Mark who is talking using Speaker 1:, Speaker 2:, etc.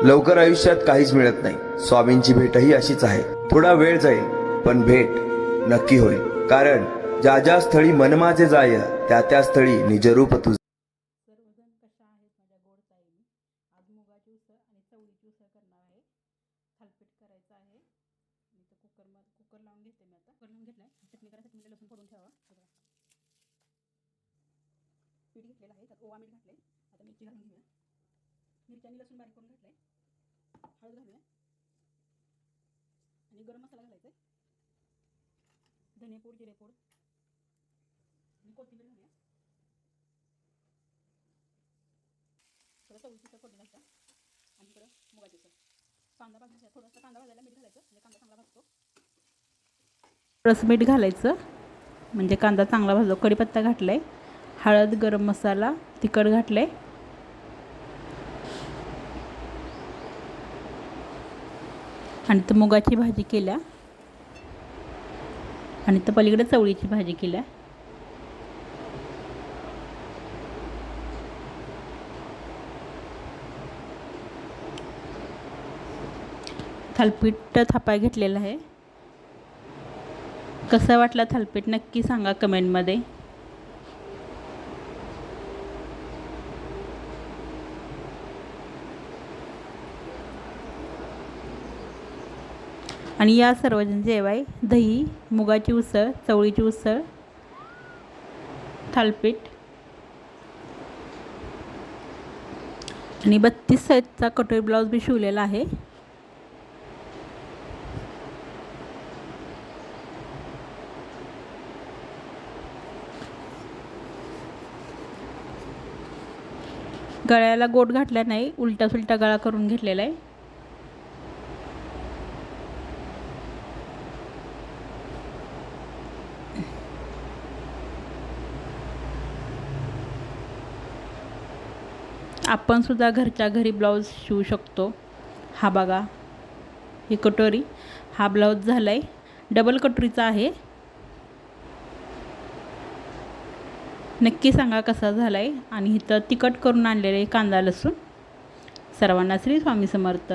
Speaker 1: लवकर आयुष्यात काहीच मिळत नाही. स्वामींची भेटही अशीच आहे. थोडा वेळ जाईल पण भेट नक्की होईल. कारण ज्या ज्या स्थळी मन माझे जाय त्या त्या स्थळी निजरूप तुझ.
Speaker 2: सर्वजण कशा आहेत माझ्या गोड ताईंनी. आज मुगाची उसळ आणि चवळीची उसळ करणार आहे. थालपीठ करायचं आहे. मी तर कुकर लावून घेते. मी आता कुकर लावून घेतलाय. चटणी करायसाठी म्हणजे लसूण फोडून ठेवा. पीठ घेतलेलं आहे. त्यात ओवा मीठ घातले. आता मिरची घालून घेऊया. मिरची आणि लसूण बारीक करून घातलंय. हळद घालूया आणि गरम मसाला घालायचा आहे. धनेपूड, जिरेपूड आणि कोथिंबीर घालूया. थोडं चवळीची उसळ फोडणी घालता आणि इकडं मुगाची उसळ. कांदा भाजायचा. थोडासा कांदा भाजायला मीठ घालायचं म्हणजे कांदा चांगला भाजतो. थोडंसं मीठ घालायचं म्हणजे कांदा चांगला भाजतो. कढीपत्ता घातलाय. हळद, गरम मसाला, तिखट घातलंय. आणि तर मुगाची भाजी केल्या आणि तर पलीकडे चवळीची भाजी केल्या. थालपीठ थापाय घेतलेलं आहे. कसं वाटलं थालपीठ नक्की सांगा कमेंटमध्ये. आणि या सर्वजण जेवाय दही, मुगाची उसळ, चवळीची उसळ, थालपीठ आणि 32 साईजचा कटोरी ब्लाऊज बी शिवलेला आहे. गळ्याला गोट घातला नाही, उलटा सुलटा गळा करून घेतलेला आहे. आपण सुद्धा घरच्या घरी ब्लाऊज शिवू शकतो. हा बघा ही कटोरी, हा ब्लाऊज झाला आहे. डबल कटोरीचा आहे. नक्की सांगा कसा झाला आहे. आणि इथं तिखट करून आणलेले कांदा लसूण. सर्वांना श्री स्वामी समर्थ.